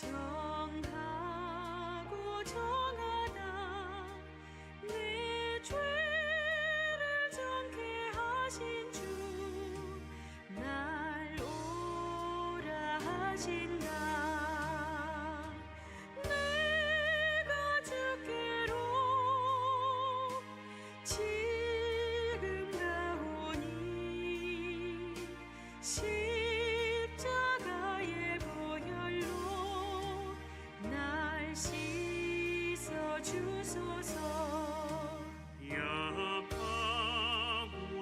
정하고 정하다 내 죄를 정케 하신 주 날 오라 하신다. 내가 주께로 지금 가오니 십자가의 보혈로 날 씻어 주소서. 약하고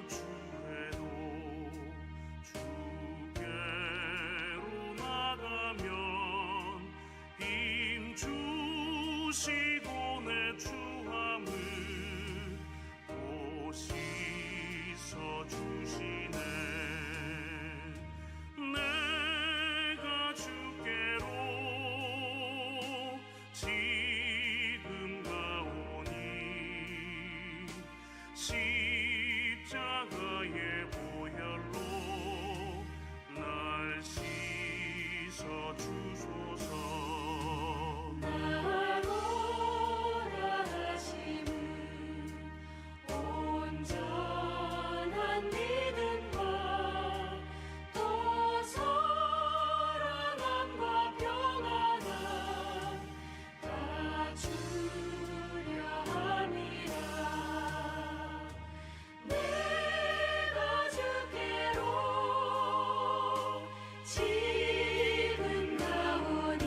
주해도 주께로 나가면 힘 주시고 내 추함을 또 씻어 주시네. 내가 주께로 지금 가오니 십자가의 보혈로 날 씻어 주소서. 날 오라 하심은 온전한 믿음과 또 사랑함과 평안함 다 주려 함이라. 내가 주께로 지금 가오니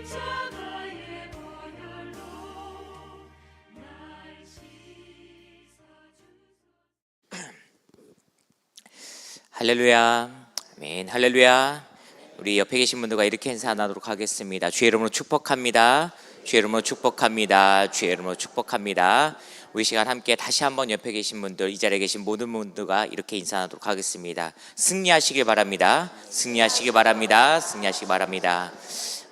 십자가의 보혈로 날 씻어 주소서. 할렐루야. 아멘. 할렐루야. 우리 옆에 계신 분들과 이렇게 인사 나누도록 하겠습니다. 주의 이름으로 축복합니다. 주의 이름으로 축복합니다. 주의 이름으로 축복합니다. 우리 시간 함께 다시 한번 옆에 계신 분들, 이 자리에 계신 모든 분들과 이렇게 인사 나누도록 하겠습니다. 승리하시길 바랍니다. 승리하시길 바랍니다. 승리하시길 바랍니다.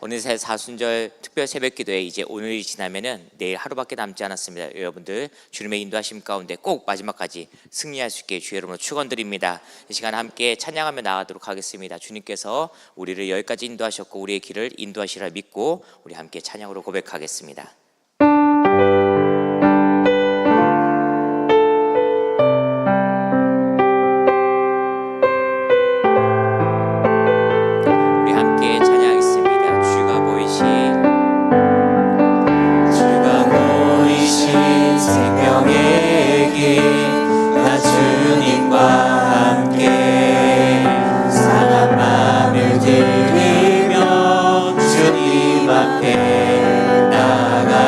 어느새 사순절 특별 새벽 기도에 이제 오늘이 지나면은 내일 하루밖에 남지 않았습니다. 여러분들 주님의 인도하심 가운데 꼭 마지막까지 승리할 수 있게 주의 이름으로 축원드립니다. 이 시간 함께 찬양하며 나가도록 하겠습니다. 주님께서 우리를 여기까지 인도하셨고 우리의 길을 인도하시라 믿고 우리 함께 찬양으로 고백하겠습니다. 우리 함께 찬양하겠습니다. 주가 보이신 생명의 길, 나 주님과 함께 상한 맘을 들이며 주님 앞에 나가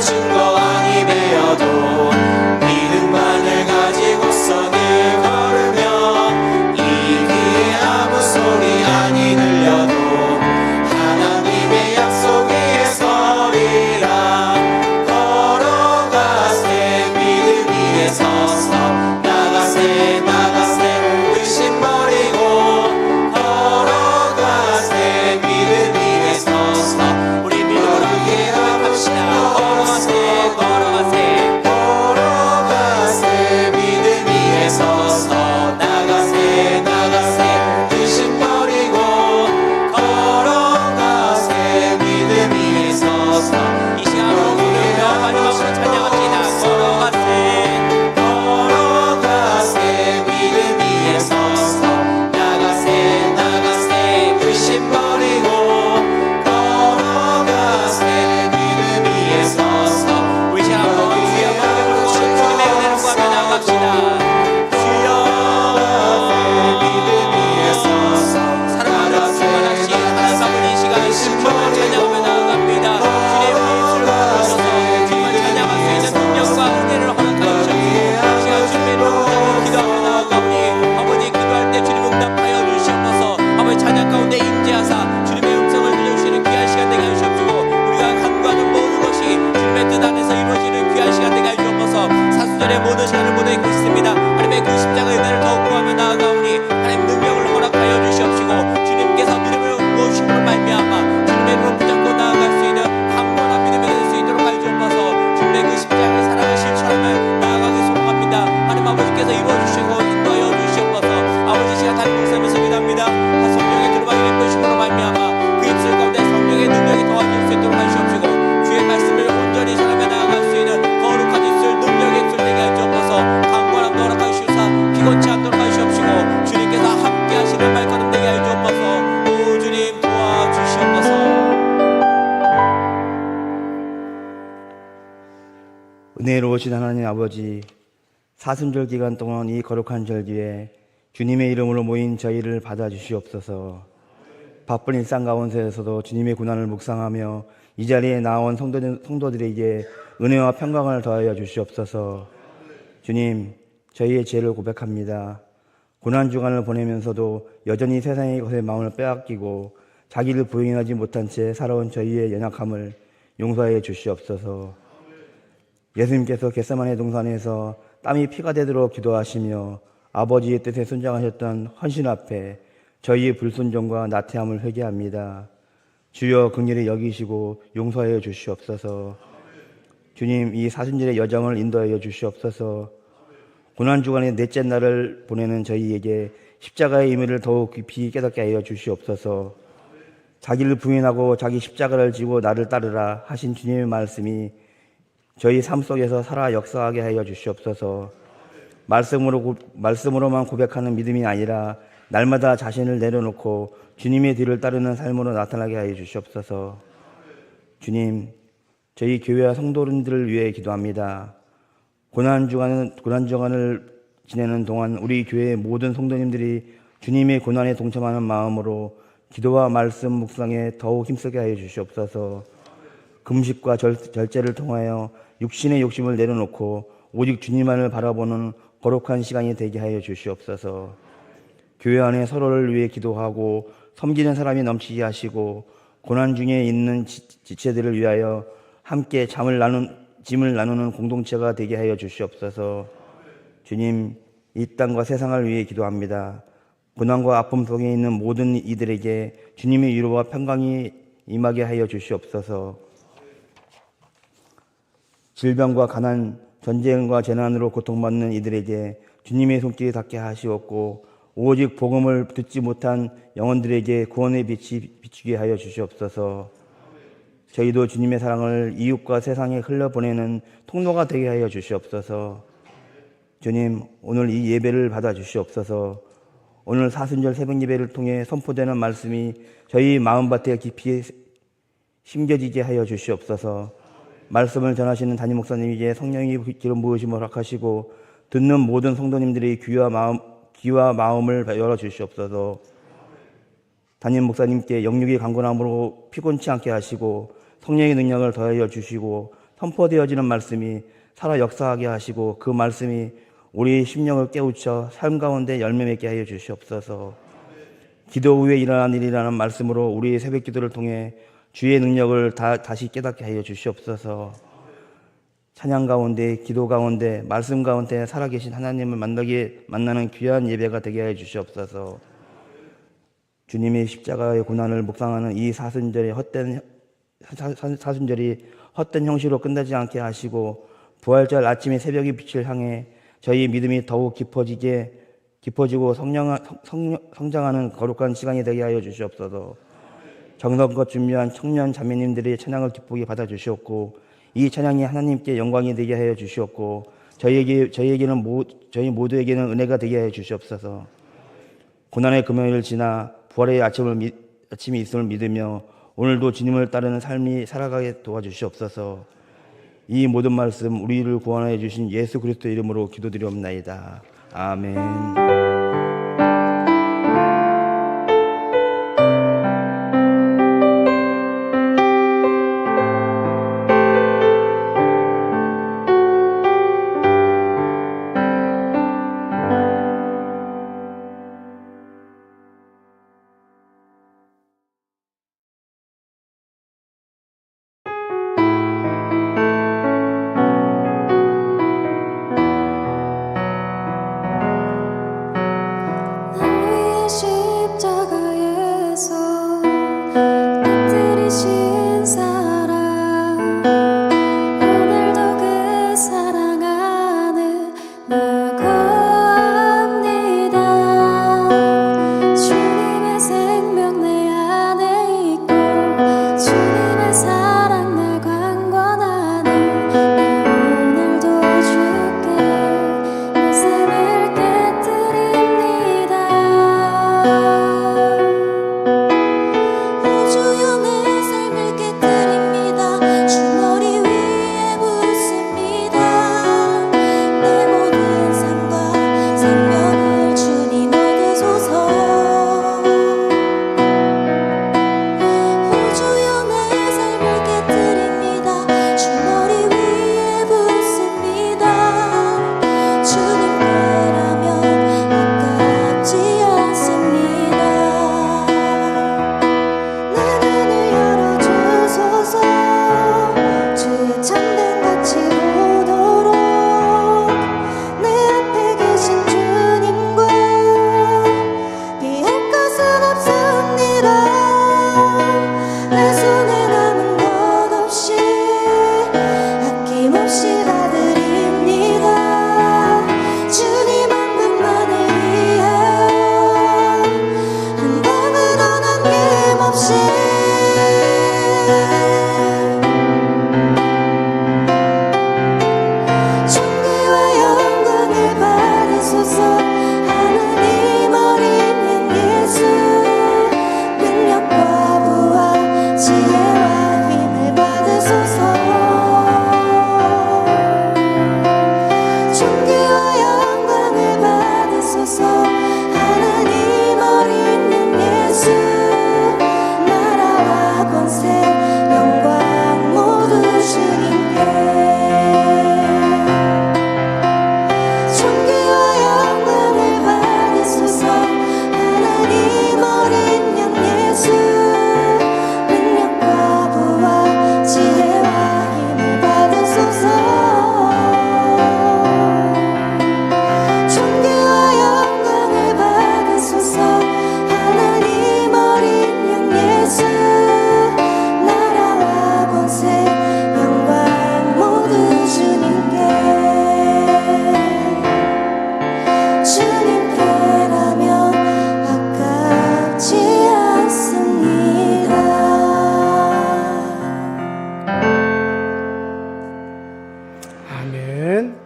주신 거 아니매여도 믿음만을 가지고서 늘 걸으며 이 귀에 아무 소리 아니 들려도 하나님의 약속 위에 서리라. 걸어가세 믿음 위에 서서 나가세 나가세 의심 버리고 걸어가세 믿음 위에 서서 우리 믿음으로 함께 고백합시다. 걸어가세 걸어가세 걸어가세 믿음 위에 서서 나가세 나가세 의심 버리고 걸어가세 믿음 위에 서서 이 시간으로 부르며 마지막으로 찬양합시다. 걸어가세 걸어가세 믿음 위에 서서 나가세 나가세 의심 버리고 걸어가세 믿음 위에 서서 우리 시간 한번 주여 함께 부르고 주님의 은혜를 구하며 나아갑시다. 믿음 위에 서서 사랑하는 충만하신 하나님 아버지, 이 시간에 주님을 찬양하며 나아갑니다. 주님의 입술을 부르셔서 주님을 찬양할 수 있는 능력과 은혜를 허락하여 주시옵소서. 이 시간 주님의 이름을 붙잡고 기도하며 나아가오니 아버지, 기도할 때 주님 응답하여 주시옵소서. 아버지, 찬양 가운데 임재하사 주님의 음성을 들려주시는 귀한 시간 되게 하시옵시고 우리가 간구하는 모든 것이 주님의 뜻 안에서 이루어지는 귀한 시간 되게 하시옵소서. 사수절의 모든 시간을 보내 있습니다. 하나님의 그 십자가의 은혜를 더욱 구하며 나아가오니 하나님 능력을 허락하여 주시옵시고 주님께서 믿음을 모으심으로 말미암아 주님의 이름을 붙잡고 나아갈 수 있는 강건한 믿음이 될 수 있도록 하여 주옵소서. 주님의 그 십자가의 사랑을 실천하며 나아가기 소망합니다. 하나님 아버지께서 이루어주시고 인도하여 주시옵소서. 아버지, 시간 담임 목사님에서 기도합니다. 성령의 두루마기 내쁘심으로 말미암아 그 입술 가운데 성령의 능력이 더하실 수 있도록 하시옵시고 주의 말씀을 온전히 전하며 나아갈 수 있는 거룩한 입술, 능력의 입술 되게 하여 주옵소서. 강건함도 허락하시옵사 피곤치 않도록 하시옵시고 주님께서 함께 하시는 발걸음 되게 하여 주옵소서. 오 주님 도와주시옵소서. 은혜로우신 하나님 아버지, 사순절 기간 동안 이 거룩한 절기에 주님의 이름으로 모인 저희를 받아주시옵소서. 바쁜 일상 가운데에서도 주님의 고난을 묵상하며 이 자리에 나온 성도들에게 은혜와 평강을 더하여 주시옵소서. 주님, 저희의 죄를 고백합니다. 고난주간을 보내면서도 여전히 세상의 것에 마음을 빼앗기고 자기를 부인하지 못한 채 살아온 저희의 연약함을 용서하여 주시옵소서. 예수님께서 겟세마네 동산에서 땀이 피가 되도록 기도하시며 아버지의 뜻에 순종하셨던 헌신 앞에 저희의 불순종과 나태함을 회개합니다. 주여 긍휼히 여기시고 용서하여 주시옵소서. 주님, 이 사순절의 여정을 인도하여 주시옵소서. 고난주간의 넷째 날을 보내는 저희에게 십자가의 의미를 더욱 깊이 깨닫게 하여 주시옵소서. 자기를 부인하고 자기 십자가를 지고 나를 따르라 하신 주님의 말씀이 저희 삶 속에서 살아 역사하게 하여 주시옵소서. 말씀으로만 고백하는 믿음이 아니라 날마다 자신을 내려놓고 주님의 뒤를 따르는 삶으로 나타나게 하여 주시옵소서. 주님, 저희 교회와 성도들을 위해 기도합니다. 고난주간을 지내는 동안 우리 교회의 모든 성도님들이 주님의 고난에 동참하는 마음으로 기도와 말씀 묵상에 더욱 힘쓰게 하여 주시옵소서. 금식과 절제를 통하여 육신의 욕심을 내려놓고 오직 주님만을 바라보는 거룩한 시간이 되게 하여 주시옵소서. 교회 안에 서로를 위해 기도하고 섬기는 사람이 넘치게 하시고 고난 중에 있는 지체들을 위하여 함께 짐을 나누는 공동체가 되게 하여 주시옵소서. 주님, 이 땅과 세상을 위해 기도합니다. 고난과 아픔 속에 있는 모든 이들에게 주님의 위로와 평강이 임하게 하여 주시옵소서. 질병과 가난, 전쟁과 재난으로 고통받는 이들에게 주님의 손길이 닿게 하시옵고 오직 복음을 듣지 못한 영혼들에게 구원의 빛이 비추게 하여 주시옵소서. 저희도 주님의 사랑을 이웃과 세상에 흘려보내는 통로가 되게 하여 주시옵소서. 주님, 오늘 이 예배를 받아 주시옵소서. 오늘 사순절 새벽 예배를 통해 선포되는 말씀이 저희 마음밭에 깊이 심겨지게 하여 주시옵소서. 말씀을 전하시는 담임 목사님에게 성령이 기름 부으심을 허락하시고 듣는 모든 성도님들의 귀와 마음을 열어 주시옵소서. 담임 목사님께 영육의 강건함으로 피곤치 않게 하시고 성령의 능력을 더하여 주시고 선포되어지는 말씀이 살아 역사하게 하시고 그 말씀이 우리 심령을 깨우쳐 삶 가운데 열매 맺게 하여 주시옵소서. 기도 후에 일어난 일이라는 말씀으로 우리 새벽 기도를 통해 주의 능력을 다시 깨닫게 하여 주시옵소서. 찬양 가운데, 기도 가운데, 말씀 가운데 살아계신 하나님을 만나는 귀한 예배가 되게 하여 주시옵소서. 주님의 십자가의 고난을 묵상하는 이 사순절이 헛된 형식으로 끝나지 않게 하시고 부활절 아침의 새벽의 빛을 향해 저희 믿음이 더욱 깊어지고 성장하는 거룩한 시간이 되게 하여 주시옵소서. 정성껏 준비한 청년 자매님들의 찬양을 기쁘게 받아주시옵고 이 찬양이 하나님께 영광이 되게 하여 주시옵고 저희 모두에게는 은혜가 되게 하여 주시옵소서. 고난의 금요일을 지나 부활의 아침이 있음을 믿으며 오늘도 주님을 따르는 삶이 살아가게 도와주시옵소서. 이 모든 말씀 우리를 구원하여 주신 예수 그리스도 이름으로 기도드리옵나이다. 아멘.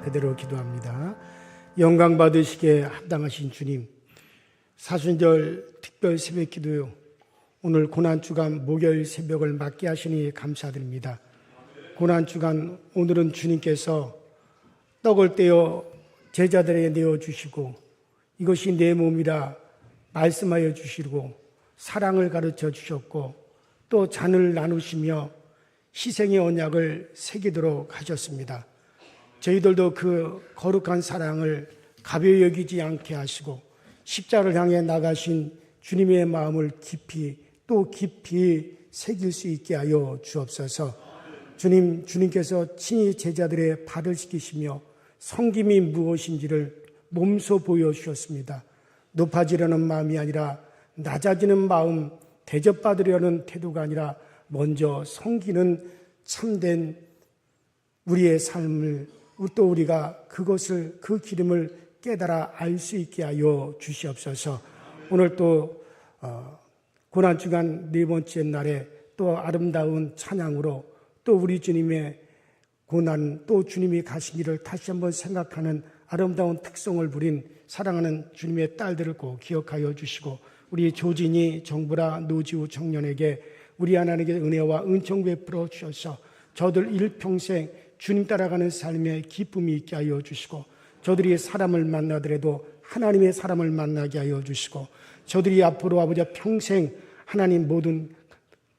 그대로 기도합니다. 영광 받으시기에 합당하신 주님, 사순절 특별 새벽 기도요, 오늘 고난주간 목요일 새벽을 맞게 하시니 감사드립니다. 고난주간 오늘은 주님께서 떡을 떼어 제자들에게 내어주시고 이것이 내 몸이라 말씀하여 주시고 사랑을 가르쳐 주셨고 또 잔을 나누시며 희생의 언약을 새기도록 하셨습니다. 저희들도 그 거룩한 사랑을 가벼이 여기지 않게 하시고 십자가를 향해 나가신 주님의 마음을 깊이 또 깊이 새길 수 있게 하여 주옵소서. 주님께서 친히 제자들의 발을 씻기시며 섬김이 무엇인지를 몸소 보여주셨습니다. 높아지려는 마음이 아니라 낮아지는 마음, 대접받으려는 태도가 아니라 먼저 섬기는 참된 우리의 삶을 또 우리가 그것을 그 기름을 깨달아 알 수 있게 하여 주시옵소서. 오늘 또 고난주간 네 번째 날에 또 아름다운 찬양으로 또 우리 주님의 고난 또 주님이 가신 길을 다시 한번 생각하는 아름다운 특성을 부린 사랑하는 주님의 딸들을 꼭 기억하여 주시고 우리 조진이 정부라 노지우 청년에게 우리 하나님께 은혜와 은총 베풀어 주셔서 저들 일평생 주님 따라가는 삶에 기쁨이 있게 하여 주시고 저들이 사람을 만나더라도 하나님의 사람을 만나게 하여 주시고 저들이 앞으로 아버지 평생 하나님 모든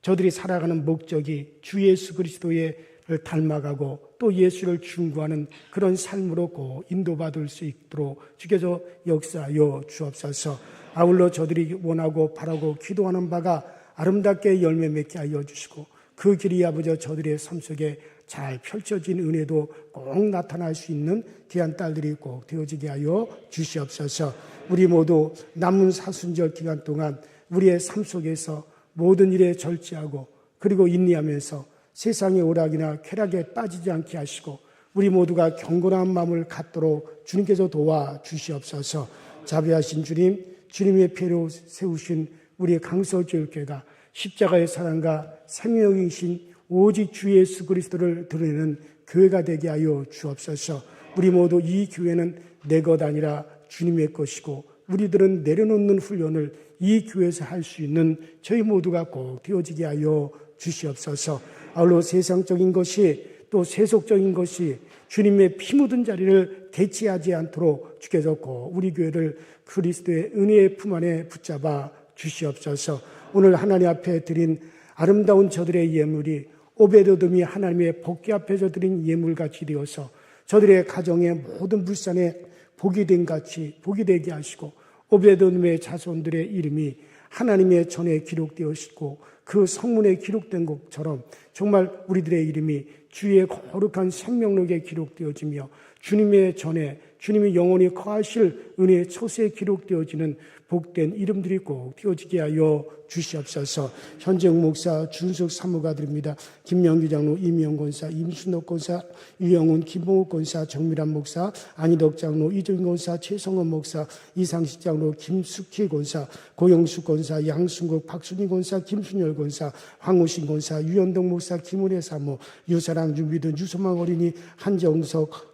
저들이 살아가는 목적이 주 예수 그리스도를 닮아가고 또 예수를 중구하는 그런 삶으로 꼭 인도받을 수 있도록 주께서 역사하여 주옵소서. 아울러 저들이 원하고 바라고 기도하는 바가 아름답게 열매 맺게 하여 주시고 그 길이 아버지 저들의 삶 속에 잘 펼쳐진 은혜도 꼭 나타날 수 있는 귀한 딸들이 꼭 되어지게 하여 주시옵소서. 우리 모두 남은 사순절 기간 동안 우리의 삶 속에서 모든 일에 절제하고 그리고 인내하면서 세상의 오락이나 쾌락에 빠지지 않게 하시고 우리 모두가 경건한 마음을 갖도록 주님께서 도와주시옵소서. 자비하신 주님, 주님의 피로 세우신 우리의 강서교육회가 십자가의 사랑과 생명이신 오직 주 예수 그리스도를 드러내는 교회가 되게 하여 주옵소서. 우리 모두 이 교회는 내 것 아니라 주님의 것이고 우리들은 내려놓는 훈련을 이 교회에서 할 수 있는 저희 모두가 꼭 되어지게 하여 주시옵소서. 아울러 세상적인 것이 또 세속적인 것이 주님의 피 묻은 자리를 대체하지 않도록 주께서 꼭 우리 교회를 그리스도의 은혜의 품 안에 붙잡아 주시옵소서. 오늘 하나님 앞에 드린 아름다운 저들의 예물이 오베드돔이 하나님의 복귀 앞에서 드린 예물같이 되어서 저들의 가정의 모든 불산에 복이 되게 하시고 오베드돔의 자손들의 이름이 하나님의 전에 기록되었고 그 성문에 기록된 것처럼 정말 우리들의 이름이 주의 거룩한 생명록에 기록되어지며 주님의 전에 주님이 영원히 거하실 은혜의 초세에 기록되어지는 복된 이름들이 꼭 되어지게 하여 주시옵소서. 현정 목사, 준숙 사무가 드립니다. 김명규 장로, 이미영 권사, 임순옥 권사, 유영훈, 김봉욱 권사, 정밀한 목사, 안희덕 장로, 이종인 권사, 최성원 목사, 이상식 장로, 김숙희 권사, 고영숙 권사, 양순국, 박순희 권사, 김순열 권사, 황우신 권사, 유현동 목사, 김은혜 사모, 유사랑, 유미든, 유소망 어린이, 한정석,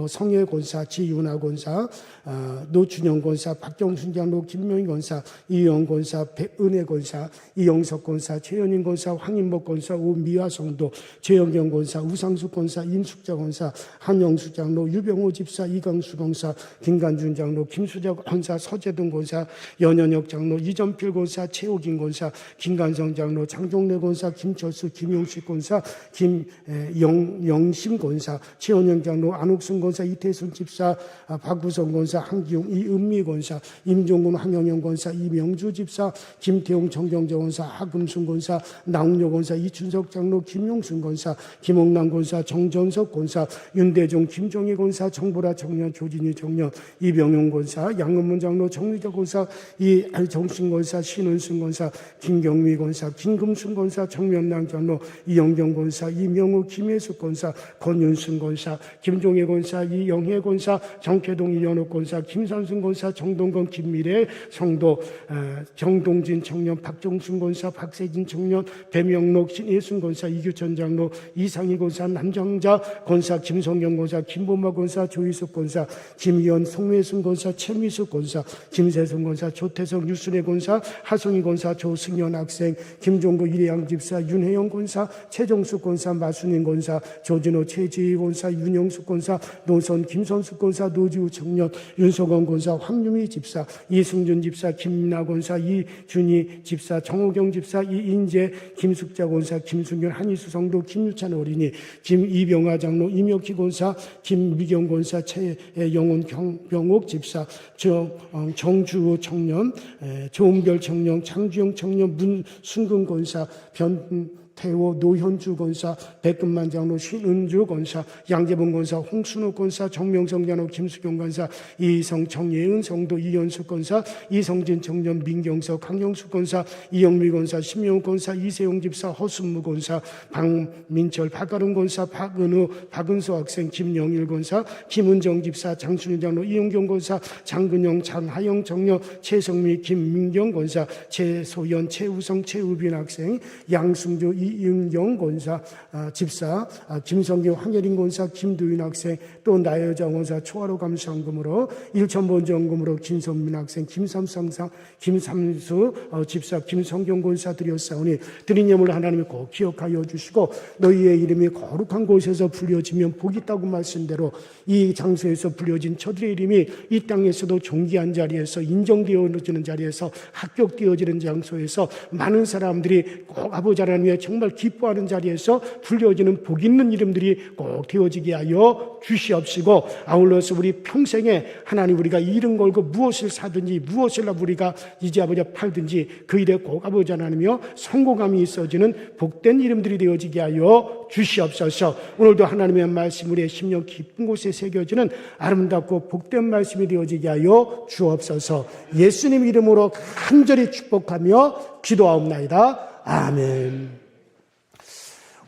성예 권사, 지윤아 권사, 노춘영 권사, 박경순 장로, 김명희 권사, 이영 권사, 백은혜 권사, 이영석 권사, 최현인 권사, 황인복 권사, 오미화 성도, 최영경 권사, 우상숙 권사, 임숙자 권사, 한영수 장로, 유병호 집사, 이강수 권사, 김간준 장로, 김수자 권사, 서재동 권사, 연현혁 장로, 이전필 권사, 최호긴 권사, 김간성 장로, 장종래 권사, 김철수, 김용식 권사, 김영심 권사, 최원영 장로, 안옥순 권사, 이태순 집사, 박구성 권사, 한기용, 이은미 권사, 임종군, 황영영 권사, 이명주 집사, 김태용, 정경재 권사, 하금순 권사, 나웅료 권사, 이춘석 장로, 김용순 권사, 김옥남 권사, 정전석 권사, 윤대종, 김종희 권사, 정보라 청년, 조진희 청년, 이병용 권사, 양은문 장로, 정의적 권사, 이정신 권사, 신은순 권사, 김경미 권사, 김금순 권사, 정면남 장로, 이영경 권사, 이명우, 김혜숙 권사, 권윤순 권사, 김종혜 권사, 이영혜 권사, 정태동, 이현욱 권사, 김산순 권사, 정동건, 김미래 성도, 정동진 청년, 박정순 권사, 박세진 청년, 배명록, 신예순 권사, 이규천 장로, 이상희 권사, 남정자 권사, 김성경 권사, 김보마 권사, 조희숙 권사, 김희연, 송회순 권사, 최미숙 권사, 김세순 권사, 조태성, 유순혜 권사, 하송희 권사, 조승현 학생, 김종구, 이래양 집사, 윤혜영 권사, 최정숙 권사, 마순인 권사, 조진호, 최지희 권사, 윤영숙 권사, 노선 김선숙 권사, 노지우 청년, 윤석원 권사, 황유미 집사, 이승준 집사, 김민아 권사, 이준희 집사, 정호경 집사, 이인재, 김숙자 권사, 김순균, 한희수 성도, 김유찬 어린이, 김이병화 장로, 임혁희 권사, 김미경 권사, 최영훈 병옥 집사, 정주호 청년, 조은별 청년, 장주영 청년, 문순근 권사, 변태호, 노현주 권사, 백금만 장로, 신은주 권사, 양재봉 권사, 홍순호 권사, 정명성 장로, 김수경 권사, 이희성, 정예은 성도, 이현숙 권사, 이성진 청년, 민경석, 강영수 권사, 이영미 권사, 심영훈 권사, 이세용 집사, 허순무 권사, 박민철, 박아름 권사, 박은우, 박은서 학생, 김영일 권사, 김은정 집사, 장순희 장로, 이용경 권사, 장근영, 장하영 청년, 최성미, 김민경 권사, 최소연, 최우성, 최우빈 학생, 양승주, 이은경 권사, 집사, 김성규, 황예린 권사, 김두인 학생, 또 나여정 권사, 초하루 감사원금으로, 일천본전금으로 김선민 학생, 김삼상상, 김삼수 집사, 김성경 권사 드렸사오니 드린 예물 하나님이 꼭 기억하여 주시고 너희의 이름이 거룩한 곳에서 불려지면 복이 있다고 말씀대로 이 장소에서 불려진 저들의 이름이 이 땅에서도 존귀한 자리에서 인정되어지는 자리에서 합격되어지는 장소에서 많은 사람들이 꼭 아버지 하나님의 정말 기뻐하는 자리에서 불려지는 복 있는 이름들이 꼭 되어지게 하여 주시옵시고 아울러서 우리 평생에 하나님 우리가 이름 걸고 무엇을 사든지 무엇을 우리가 이제 아버지 팔든지 그 일에 꼭 아버지 하나님이여 성공함이 있어지는 복된 이름들이 되어지게 하여 주시옵소서. 오늘도 하나님의 말씀 우리의 심령 깊은 곳에 새겨지는 아름답고 복된 말씀이 되어지게 하여 주옵소서. 예수님 이름으로 간절히 축복하며 기도하옵나이다. 아멘.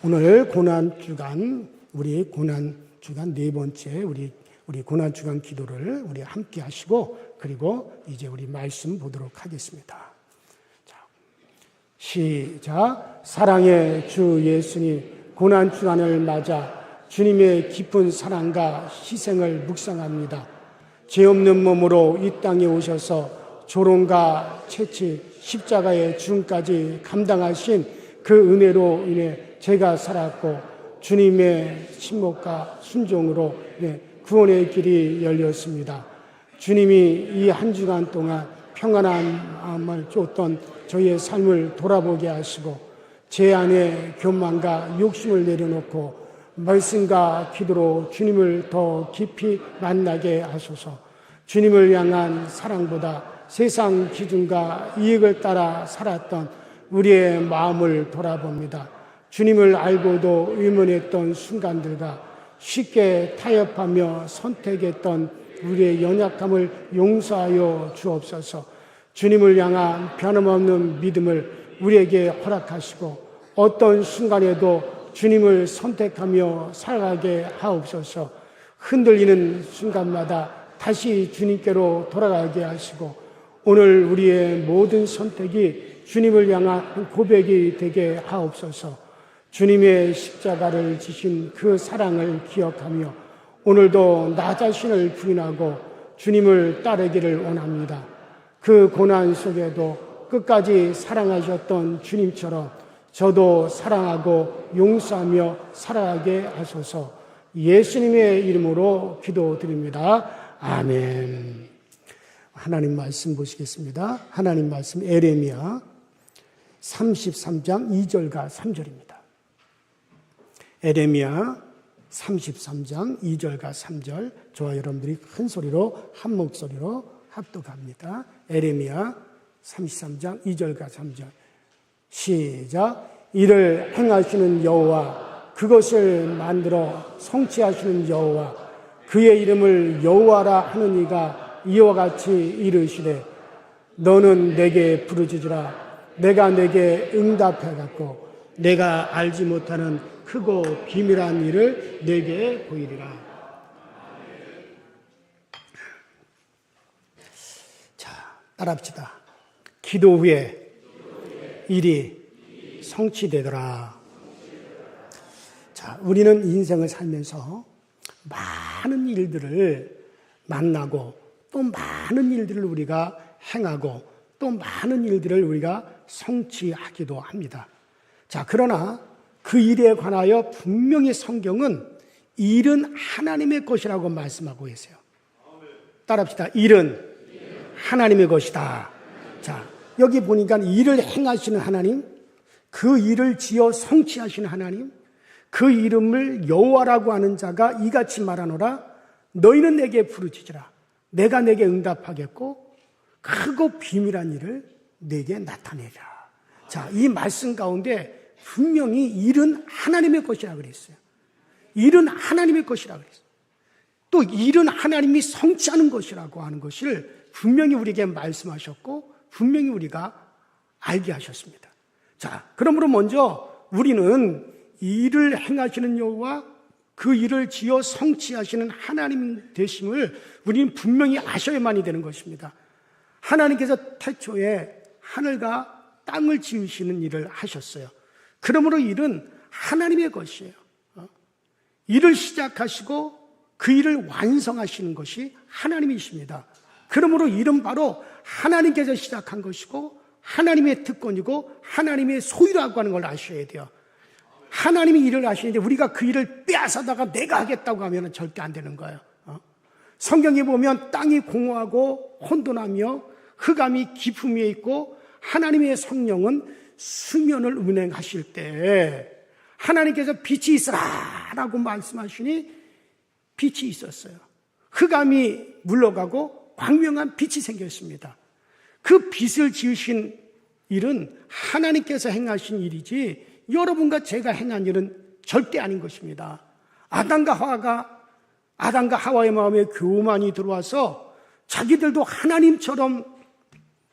오늘 고난주간 우리 고난주간 네 번째 우리 고난주간 기도를 우리 함께 하시고 그리고 이제 우리 말씀 보도록 하겠습니다. 자, 시작. 사랑의 주 예수님 고난주간을 맞아 주님의 깊은 사랑과 희생을 묵상합니다. 죄 없는 몸으로 이 땅에 오셔서 조롱과 채찍, 십자가의 죽음까지 감당하신 그 은혜로 인해 제가 살았고 주님의 침묵과 순종으로 구원의 길이 열렸습니다. 주님이 이 한 주간 동안 평안한 마음을 줬던 저희의 삶을 돌아보게 하시고 제 안에 교만과 욕심을 내려놓고 말씀과 기도로 주님을 더 깊이 만나게 하소서. 주님을 향한 사랑보다 세상 기준과 이익을 따라 살았던 우리의 마음을 돌아봅니다. 주님을 알고도 의문했던 순간들과 쉽게 타협하며 선택했던 우리의 연약함을 용서하여 주옵소서. 주님을 향한 변함없는 믿음을 우리에게 허락하시고 어떤 순간에도 주님을 선택하며 살아가게 하옵소서. 흔들리는 순간마다 다시 주님께로 돌아가게 하시고 오늘 우리의 모든 선택이 주님을 향한 고백이 되게 하옵소서. 주님의 십자가를 지신 그 사랑을 기억하며 오늘도 나 자신을 부인하고 주님을 따르기를 원합니다. 그 고난 속에도 끝까지 사랑하셨던 주님처럼 저도 사랑하고 용서하며 살아가게 하소서. 예수님의 이름으로 기도드립니다. 아멘. 하나님 말씀 보시겠습니다. 하나님 말씀 에레미야 33장 2절과 3절입니다. 에레미야 33장 2절과 3절 저와 여러분들이 큰 소리로 한 목소리로 합독합니다. 에레미야 33장 2절과 3절 시작. 이를 행하시는 여호와 그것을 만들어 성취하시는 여호와 그의 이름을 여호와라 하는 이가 이와 같이 이르시되 너는 내게 부르짖으라 내가 내게 응답해갖고 내가 알지 못하는 크고 비밀한 일을 내게 보이리라. 자, 따라합시다. 기도 후에 일이 성취되더라. 자, 우리는 인생을 살면서 많은 일들을 만나고 또 많은 일들을 우리가 행하고 또 많은 일들을 우리가 성취하기도 합니다. 자, 그러나 그 일에 관하여 분명히 성경은 일은 하나님의 것이라고 말씀하고 계세요. 따라합시다. 일은 하나님의 것이다. 자, 여기 보니까 일을 행하시는 하나님, 그 일을 지어 성취하시는 하나님, 그 이름을 여호와라고 하는 자가 이같이 말하노라. 너희는 내게 부르짖으라. 내가 내게 응답하겠고 크고 비밀한 일을 내게 나타내라. 자, 이 말씀 가운데 분명히 일은 하나님의 것이라고 그랬어요. 일은 하나님의 것이라고 그랬어요. 또 일은 하나님이 성취하는 것이라고 하는 것을 분명히 우리에게 말씀하셨고 분명히 우리가 알게 하셨습니다. 자, 그러므로 먼저 우리는 일을 행하시는 여호와, 그 일을 지어 성취하시는 하나님 되심을 우리는 분명히 아셔야만이 되는 것입니다. 하나님께서 태초에 하늘과 땅을 지으시는 일을 하셨어요. 그러므로 일은 하나님의 것이에요. 일을 시작하시고 그 일을 완성하시는 것이 하나님이십니다. 그러므로 일은 바로 하나님께서 시작한 것이고 하나님의 특권이고 하나님의 소유라고 하는 걸 아셔야 돼요. 하나님이 일을 하시는데 우리가 그 일을 빼앗아다가 내가 하겠다고 하면 절대 안 되는 거예요. 성경에 보면 땅이 공허하고 혼돈하며 흑암이 깊음 위에 있고 하나님의 성령은 수면을 운행하실 때 하나님께서 빛이 있으라라고 말씀하시니 빛이 있었어요. 흑암이 물러가고 광명한 빛이 생겼습니다. 그 빛을 지으신 일은 하나님께서 행하신 일이지 여러분과 제가 행한 일은 절대 아닌 것입니다. 아담과 하와의 마음에 교만이 들어와서 자기들도 하나님처럼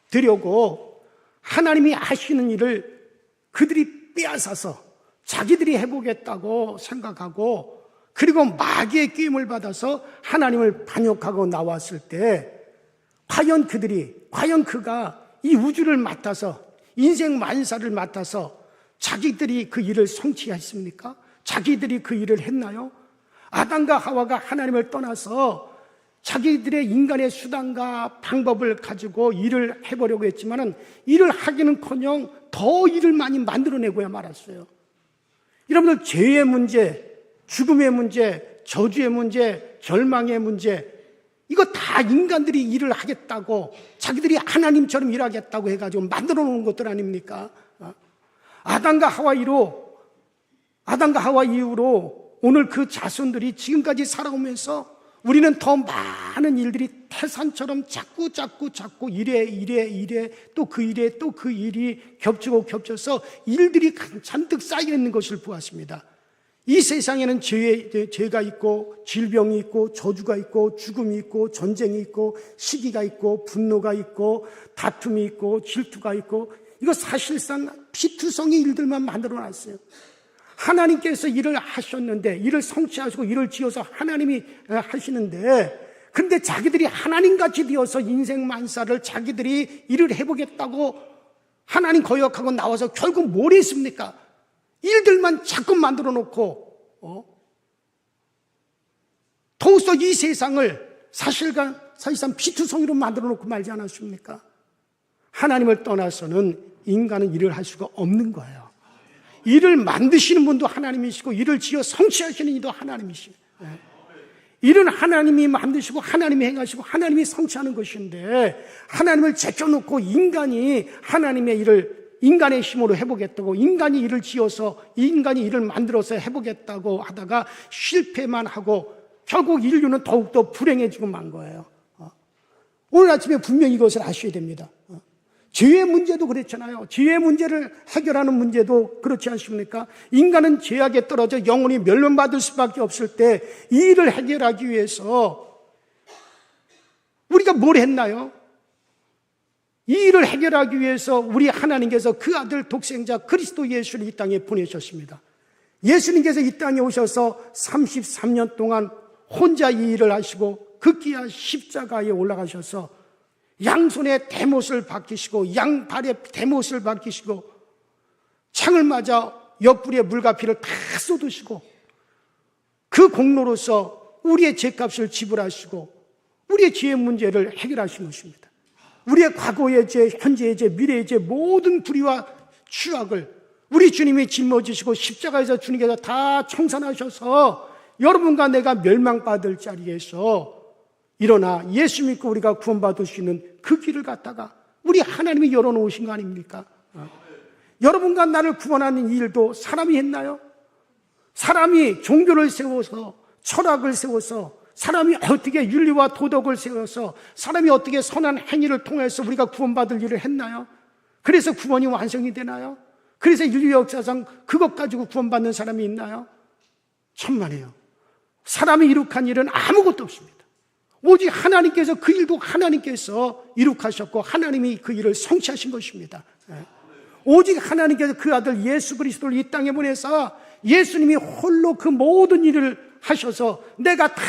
되려고 하나님이 하시는 일을 그들이 빼앗아서 자기들이 해보겠다고 생각하고 그리고 마귀의 끼임을 받아서 하나님을 반역하고 나왔을 때 과연 그가 이 우주를 맡아서 인생 만사를 맡아서 자기들이 그 일을 성취했습니까? 자기들이 그 일을 했나요? 아담과 하와가 하나님을 떠나서 자기들의 인간의 수단과 방법을 가지고 일을 해보려고 했지만은 일을 하기는커녕 더 일을 많이 만들어내고야 말았어요. 여러분들 죄의 문제, 죽음의 문제, 저주의 문제, 절망의 문제, 이거 다 인간들이 일을 하겠다고 자기들이 하나님처럼 일하겠다고 해가지고 만들어 놓은 것들 아닙니까? 아담과 하와 이후로 오늘 그 자손들이 지금까지 살아오면서 우리는 더 많은 일들이 태산처럼 자꾸 이래 또 그 일이 겹쳐서 일들이 잔뜩 쌓여 있는 것을 보았습니다. 이 세상에는 죄가 있고 질병이 있고 저주가 있고 죽음이 있고 전쟁이 있고 시기가 있고 분노가 있고 다툼이 있고 질투가 있고 이거 사실상 피투성이 일들만 만들어놨어요. 하나님께서 일을 하셨는데 일을 성취하시고 일을 지어서 하나님이 하시는데 근데 자기들이 하나님같이 되어서 인생 만사를 자기들이 일을 해보겠다고 하나님 거역하고 나와서 결국 뭘 했습니까? 일들만 자꾸 만들어 놓고 더욱서 이 세상을 사실상 피투성이로 만들어 놓고 말지 않았습니까? 하나님을 떠나서는 인간은 일을 할 수가 없는 거예요. 일을 만드시는 분도 하나님이시고 일을 지어 성취하시는 이도 하나님이시고 일은 하나님이 만드시고 하나님이 행하시고 하나님이 성취하는 것인데 하나님을 제껴놓고 인간이 하나님의 일을 인간의 힘으로 해보겠다고 인간이 일을 지어서 인간이 일을 만들어서 해보겠다고 하다가 실패만 하고 결국 인류는 더욱더 불행해지고 만 거예요. 오늘 아침에 분명히 이것을 아셔야 됩니다. 죄의 문제도 그렇잖아요. 죄의 문제를 해결하는 문제도 그렇지 않습니까? 인간은 죄악에 떨어져 영원히 멸망받을 수밖에 없을 때 이 일을 해결하기 위해서 우리가 뭘 했나요? 이 일을 해결하기 위해서 우리 하나님께서 그 아들 독생자 그리스도 예수를 이 땅에 보내셨습니다. 예수님께서 이 땅에 오셔서 33년 동안 혼자 이 일을 하시고 극기야 십자가에 올라가셔서 양손에 대못을 박히시고 양발에 대못을 박히시고 창을 맞아 옆구리에 물과 피를 다 쏟으시고 그 공로로서 우리의 죄값을 지불하시고 우리의 죄의 문제를 해결하신 것입니다. 우리의 과거의 죄, 현재의 죄, 미래의 죄 모든 불의와 추악을 우리 주님이 짊어지시고 십자가에서 주님께서 다 청산하셔서 여러분과 내가 멸망받을 자리에서 일어나 예수 믿고 우리가 구원받을 수 있는 그 길을 갖다가 우리 하나님이 열어놓으신 거 아닙니까? 여러분과 나를 구원하는 일도 사람이 했나요? 사람이 종교를 세워서 철학을 세워서 사람이 어떻게 윤리와 도덕을 세워서 사람이 어떻게 선한 행위를 통해서 우리가 구원받을 일을 했나요? 그래서 구원이 완성이 되나요? 그래서 인류 역사상 그것 가지고 구원받는 사람이 있나요? 천만에요. 사람이 이룩한 일은 아무것도 없습니다. 오직 하나님께서 그 일도 하나님께서 이룩하셨고 하나님이 그 일을 성취하신 것입니다. 오직 하나님께서 그 아들 예수 그리스도를 이 땅에 보내서 예수님이 홀로 그 모든 일을 하셔서 내가 다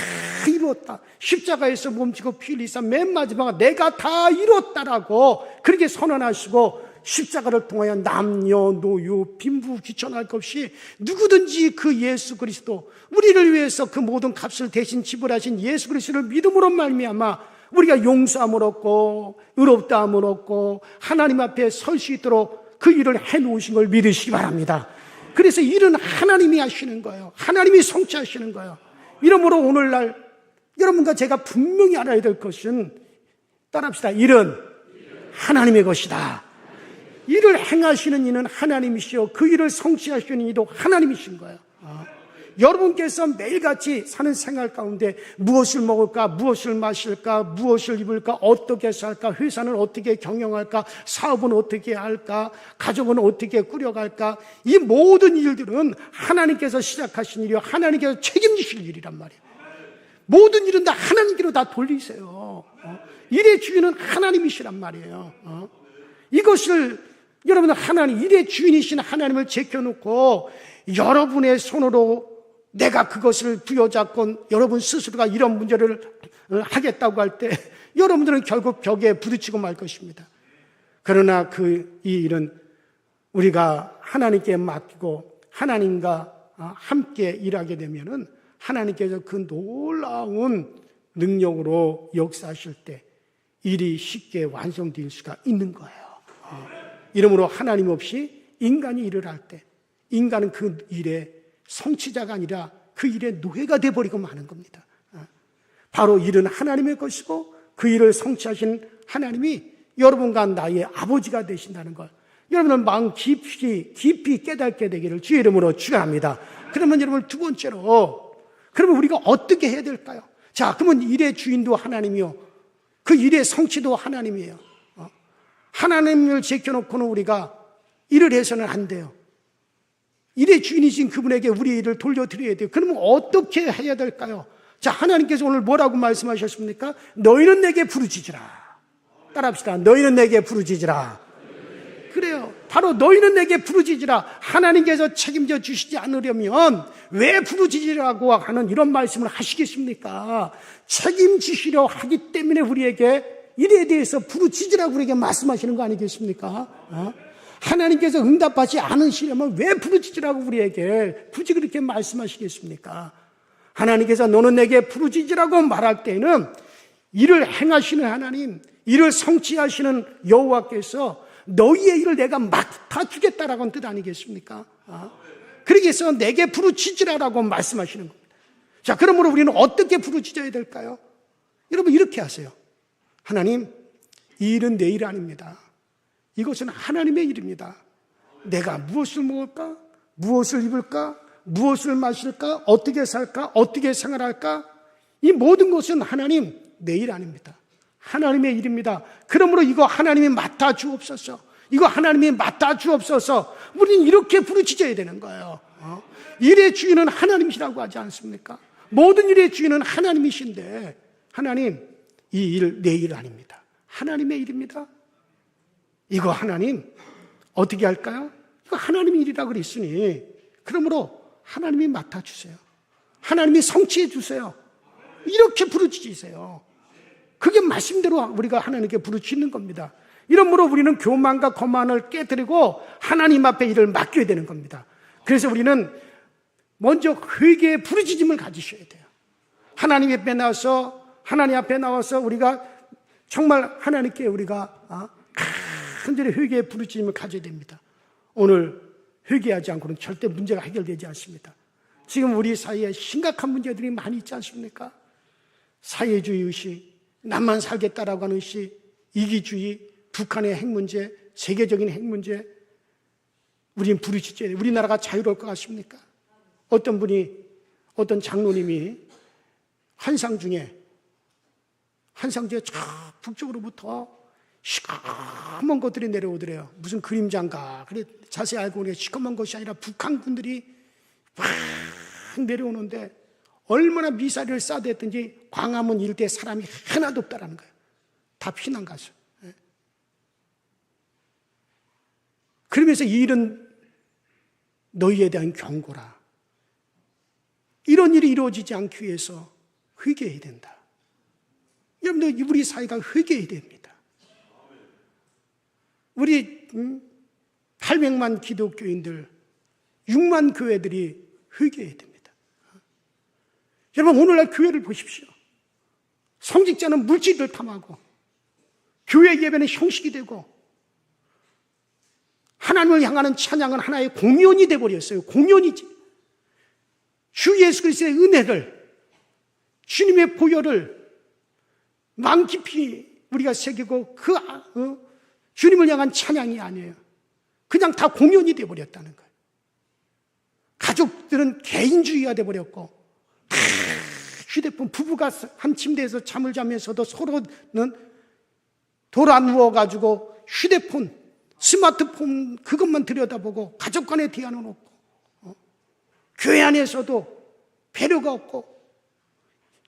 이루었다. 십자가에서 몸지고 피 흘리사 맨 마지막에 내가 다 이루었다라고 그렇게 선언하시고 십자가를 통하여 남녀 노유 빈부 귀천할 것 없이 누구든지 그 예수 그리스도 우리를 위해서 그 모든 값을 대신 지불하신 예수 그리스도를 믿음으로 말미암아 우리가 용서함을 얻고 의롭다함을 얻고 하나님 앞에 설 수 있도록 그 일을 해놓으신 걸 믿으시기 바랍니다. 그래서 일은 하나님이 하시는 거예요. 하나님이 성취하시는 거예요. 이러므로 오늘날 여러분과 제가 분명히 알아야 될 것은 따라합시다. 일은 하나님의 것이다. 일을 행하시는 이는 하나님이시요 그 일을 성취하시는 이도 하나님이신 거예요. 여러분께서 매일같이 사는 생활 가운데 무엇을 먹을까, 무엇을 마실까, 무엇을 입을까, 어떻게 살까, 회사는 어떻게 경영할까, 사업은 어떻게 할까, 가족은 어떻게 꾸려갈까, 이 모든 일들은 하나님께서 시작하신 일이요 하나님께서 책임지실 일이란 말이에요. 모든 일은 다 하나님께로 다 돌리세요. 일의 주인은 하나님이시란 말이에요. 이것을 여러분은 하나님, 일의 주인이신 하나님을 제껴놓고 여러분의 손으로 내가 그것을 부여잡고 여러분 스스로가 이런 문제를 하겠다고 할 때 여러분들은 결국 벽에 부딪히고 말 것입니다. 그러나 이 일은 우리가 하나님께 맡기고 하나님과 함께 일하게 되면은 하나님께서 그 놀라운 능력으로 역사하실 때 일이 쉽게 완성될 수가 있는 거예요. 이러므로 하나님 없이 인간이 일을 할 때 인간은 그 일의 성취자가 아니라 그 일의 노예가 되어버리고 마는 겁니다. 바로 일은 하나님의 것이고 그 일을 성취하신 하나님이 여러분과 나의 아버지가 되신다는 걸 여러분은 마음 깊이 깨닫게 되기를 주의 이름으로 축원합니다. 그러면 여러분 두 번째로 그러면 우리가 어떻게 해야 될까요? 자, 그러면 일의 주인도 하나님이요 그 일의 성취도 하나님이에요. 하나님을 제껴놓고는 우리가 일을 해서는 안 돼요. 일의 주인이신 그분에게 우리 일을 돌려드려야 돼요. 그러면 어떻게 해야 될까요? 자, 하나님께서 오늘 뭐라고 말씀하셨습니까? 너희는 내게 부르짖으라. 따라합시다. 너희는 내게 부르짖으라. 그래요. 바로 너희는 내게 부르짖으라. 하나님께서 책임져 주시지 않으려면 왜 부르짖으라고 하는 이런 말씀을 하시겠습니까? 책임지시려 하기 때문에 우리에게 일에 대해서 부르짖으라고 우리에게 말씀하시는 거 아니겠습니까? 하나님께서 응답하지 않으시려면 왜 부르짖으라고 우리에게 굳이 그렇게 말씀하시겠습니까? 하나님께서 너는 내게 부르짖으라고 말할 때는 일을 행하시는 하나님, 일을 성취하시는 여호와께서 너희의 일을 내가 맡아주겠다라고 하는 뜻 아니겠습니까? 그러기 위해서 내게 부르짖으라고 말씀하시는 겁니다. 자, 그러므로 우리는 어떻게 부르짖어야 될까요? 여러분 이렇게 하세요. 하나님, 이 일은 내 일 아닙니다. 이것은 하나님의 일입니다. 내가 무엇을 먹을까? 무엇을 입을까? 무엇을 마실까? 어떻게 살까? 어떻게 생활할까? 이 모든 것은 하나님, 내 일 아닙니다. 하나님의 일입니다. 그러므로 이거 하나님이 맡아 주옵소서. 이거 하나님이 맡아 주옵소서. 우리는 이렇게 부르짖어야 되는 거예요. 일의 주인은 하나님이시라고 하지 않습니까? 모든 일의 주인은 하나님이신데 하나님, 이 일 내 일 아닙니다. 하나님의 일입니다. 이거 하나님 어떻게 할까요? 이거 하나님의 일이라고 그랬으니 그러므로 하나님이 맡아주세요. 하나님이 성취해 주세요. 이렇게 부르짖으세요. 그게 말씀대로 우리가 하나님께 부르짖는 겁니다. 이러므로 우리는 교만과 거만을 깨뜨리고 하나님 앞에 일을 맡겨야 되는 겁니다. 그래서 우리는 먼저 회개의 부르짖음을 가지셔야 돼요. 하나님 앞에 나와서 우리가 정말 하나님께 우리가 간절히 회개의 부르짖음을 가져야 됩니다. 오늘 회개하지 않고는 절대 문제가 해결되지 않습니다. 지금 우리 사회에 심각한 문제들이 많이 있지 않습니까? 사회주의 의식, 나만 살겠다라고 하는 의식, 이기주의, 북한의 핵 문제, 세계적인 핵 문제, 우리는 부르짖어야 돼. 우리나라가 자유로울 것 같습니까? 어떤 장로님이 한상 중에 저 북쪽으로부터 시커먼 것들이 내려오더래요. 무슨 그림자인가. 그래 자세히 알고 보니까 시커먼 것이 아니라 북한 군들이 막 내려오는데 얼마나 미사일을 쏴댔든지 광화문 일대에 사람이 하나도 없다라는 거예요. 다 피난 가죠. 그러면서 이 일은 너희에 대한 경고라. 이런 일이 이루어지지 않기 위해서 회개해야 된다. 여러분들, 우리 사회가 회개해야 됩니다. 우리 800만 기독교인들, 6만 교회들이 회개해야 됩니다. 여러분, 오늘날 교회를 보십시오. 성직자는 물질을 탐하고 교회 예배는 형식이 되고 하나님을 향하는 찬양은 하나의 공연이 되어버렸어요. 공연이지. 주 예수 그리스도의 은혜를, 주님의 보혈을 마음 깊이 우리가 새기고 주님을 향한 찬양이 아니에요. 그냥 다 공연이 되어버렸다는 거예요. 가족들은 개인주의가 되어버렸고 다 휴대폰, 부부가 한 침대에서 잠을 자면서도 서로는 돌아 누워가지고 휴대폰, 스마트폰 그것만 들여다보고 가족 간의 대화는 없고 교회 안에서도 배려가 없고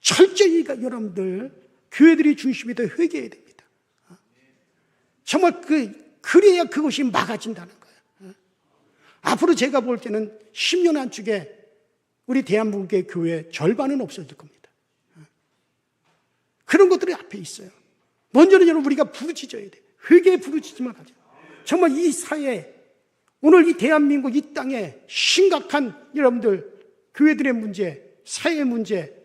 철저히 여러분들 교회들이 중심이 더 회개해야 됩니다. 정말 그래야 그것이 막아진다는 거예요. 앞으로 제가 볼 때는 10년 안쪽에 우리 대한민국의 교회 절반은 없어질 겁니다. 그런 것들이 앞에 있어요. 먼저는 여러분 우리가 부르짖어야 돼요. 회개에 부르짖음을 가져. 정말 이 사회에, 오늘 이 대한민국 이 땅에 심각한 여러분들 교회들의 문제, 사회의 문제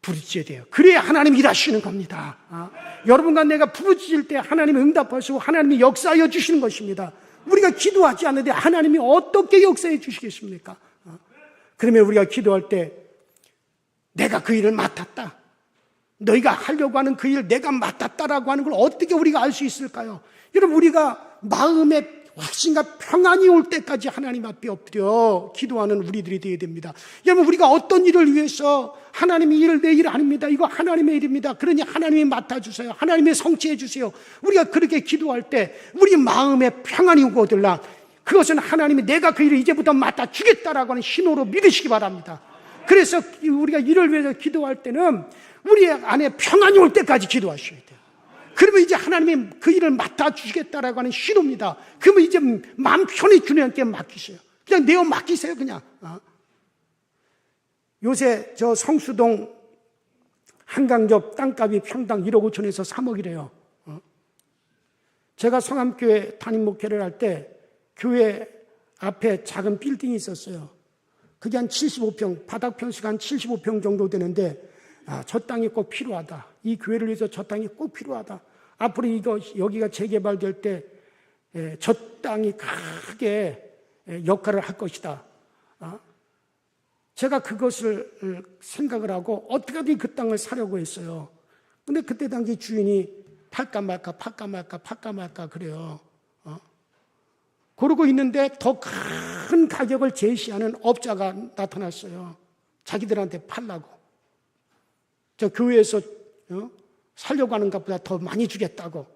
부르짖어야 돼요. 그래야 하나님이 일하시는 겁니다. 여러분과 내가 부르짖을 때 하나님이 응답하시고 하나님이 역사하여 주시는 것입니다. 우리가 기도하지 않는데 하나님이 어떻게 역사해 주시겠습니까? 그러면 우리가 기도할 때 내가 그 일을 맡았다, 너희가 하려고 하는 그 일 내가 맡았다라고 하는 걸 어떻게 우리가 알 수 있을까요? 여러분, 우리가 마음에 확신과 평안이 올 때까지 하나님 앞에 엎드려 기도하는 우리들이 되어야 됩니다. 여러분, 우리가 어떤 일을 위해서 하나님이 일을 내 일 아닙니다. 이거 하나님의 일입니다. 그러니 하나님이 맡아주세요. 하나님이 성취해 주세요. 우리가 그렇게 기도할 때 우리 마음에 평안이 오거들라. 그것은 하나님이 내가 그 일을 이제부터 맡아주겠다라고 하는 신호로 믿으시기 바랍니다. 그래서 우리가 이를 위해서 기도할 때는 우리 안에 평안이 올 때까지 기도하셔야 돼요. 그러면 이제 하나님이 그 일을 맡아주시겠다라고 하는 신호입니다. 그러면 이제 마음 편히 주님께 맡기세요. 그냥 내어 맡기세요, 그냥. 요새 저 성수동 한강역 땅값이 평당 1억 5천에서 3억이래요. 제가 성암교회 담임 목회를 할 때 교회 앞에 작은 빌딩이 있었어요. 그게 한 75평, 바닥 평수가 한 75평 정도 되는데 저 땅이 꼭 필요하다. 이 교회를 위해서 저 땅이 꼭 필요하다. 앞으로 여기가 재개발될 때 저 땅이 크게 역할을 할 것이다. 제가 그것을 생각을 하고 어떻게든 그 땅을 사려고 했어요. 근데 그때 당시 주인이 팔까 말까 그래요. 그러고 있는데 더 큰 가격을 제시하는 업자가 나타났어요. 자기들한테 팔라고. 저 교회에서 살려고 하는 것보다 더 많이 주겠다고.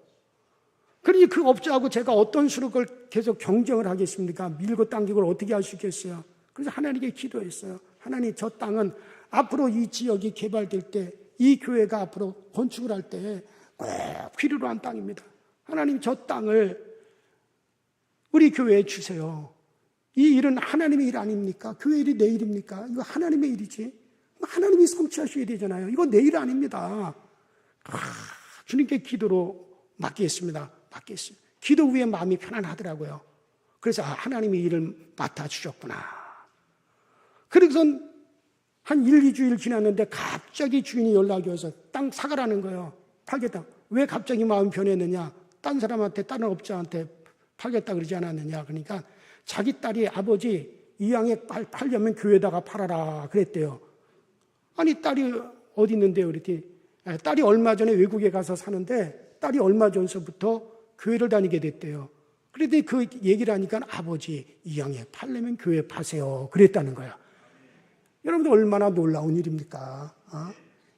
그러니 그 업자하고 제가 어떤 수로 그걸 계속 경쟁을 하겠습니까? 밀고 당기고 어떻게 할 수 있겠어요? 그래서 하나님께 기도했어요. 하나님, 저 땅은 앞으로 이 지역이 개발될 때, 이 교회가 앞으로 건축을 할 때 꼭 필요로 한 땅입니다. 하나님, 저 땅을 우리 교회에 주세요. 이 일은 하나님의 일 아닙니까? 교회 일이 내 일입니까? 이거 하나님의 일이지. 하나님이 성취하셔야 되잖아요. 이거 내 일 아닙니다. 주님께 기도로 맡기겠습니다. 기도 후에 마음이 편안하더라고요. 그래서 하나님이 일을 맡아주셨구나. 그래서 한 1, 2주일 지났는데 갑자기 주인이 연락이 와서 땅 사가라는 거예요. 팔겠다. 왜 갑자기 마음 변했느냐? 딴 사람한테, 다른 업자한테 팔겠다 그러지 않았느냐? 그러니까 자기 딸이 아버지 이 양에 팔려면 교회에다가 팔아라 그랬대요. 아니 딸이 어디 있는데요? 그랬더니 딸이 얼마 전에 외국에 가서 사는데 딸이 얼마 전서부터 교회를 다니게 됐대요. 그랬더니 그 얘기를 하니까 아버지 이 양에 팔려면 교회에 파세요 그랬다는 거야. 여러분들 얼마나 놀라운 일입니까?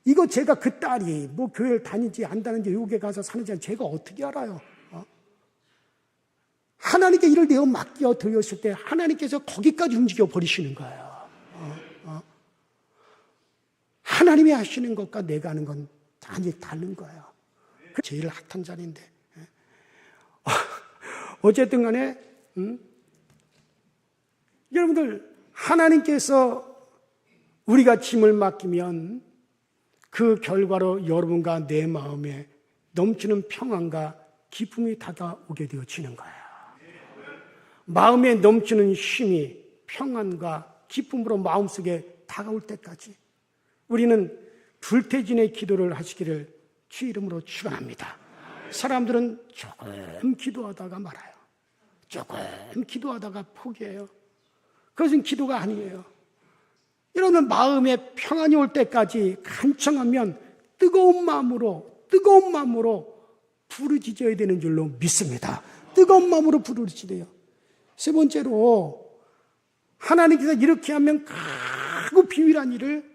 이거 제가 그 딸이 뭐 교회를 다니지 안 다니지 외국에 가서 사는지 제가 어떻게 알아요? 하나님께 일을 내어 맡겨 드렸을 때 하나님께서 거기까지 움직여 버리시는 거예요. 하나님이 하시는 것과 내가 하는 건 완전히 다른 거예요. 제일 핫한 자리인데. 어쨌든 간에 여러분들 하나님께서 우리가 짐을 맡기면 그 결과로 여러분과 내 마음에 넘치는 평안과 기쁨이 다가오게 되어지는 거예요. 마음에 넘치는 힘이 평안과 기쁨으로 마음속에 다가올 때까지 우리는 불태진의 기도를 하시기를 주 이름으로 축원합니다. 사람들은 조금 기도하다가 말아요. 조금 기도하다가 포기해요. 그것은 기도가 아니에요. 여러분 마음에 평안이 올 때까지 간청하면 뜨거운 마음으로 부르짖어야 되는 줄로 믿습니다. 뜨거운 마음으로 부르짖어요. 세 번째로 하나님께서 이렇게 하면 크고 비밀한 일을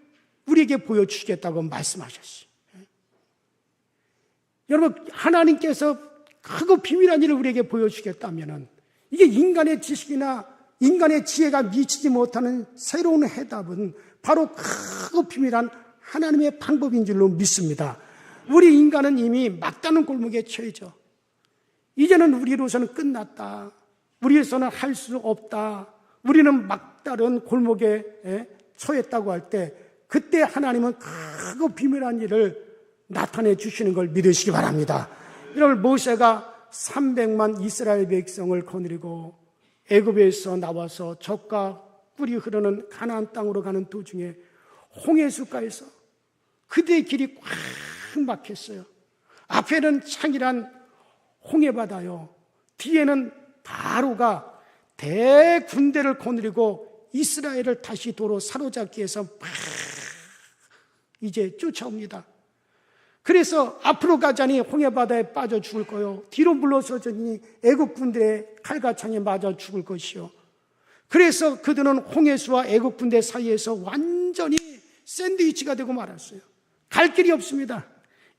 우리에게 보여주시겠다고 말씀하셨어요. 여러분 하나님께서 크고 비밀한 일을 우리에게 보여주시겠다면 이게 인간의 지식이나 인간의 지혜가 미치지 못하는 새로운 해답은 바로 크고 비밀한 하나님의 방법인 줄로 믿습니다. 우리 인간은 이미 막다른 골목에 처해져. 이제는 우리로서는 끝났다. 우리로서는 할 수 없다. 우리는 막다른 골목에 처했다고 할 때 그때 하나님은 크고 비밀한 일을 나타내 주시는 걸 믿으시기 바랍니다. 여러분 모세가 300만 이스라엘 백성을 거느리고 애굽에서 나와서 젖과 꿀이 흐르는 가나안 땅으로 가는 도중에 홍해수가에서 그들의 길이 꽉 막혔어요. 앞에는 창이란 홍해바다요. 뒤에는 바로가 대군대를 거느리고 이스라엘을 다시 도로 사로잡기 위해서 막 이제 쫓아옵니다. 그래서 앞으로 가자니 홍해바다에 빠져 죽을 거요. 뒤로 물러서자니 애굽 군대의 칼과 창에 맞아 죽을 것이요. 그래서 그들은 홍해수와 애굽 군대 사이에서 완전히 샌드위치가 되고 말았어요. 갈 길이 없습니다.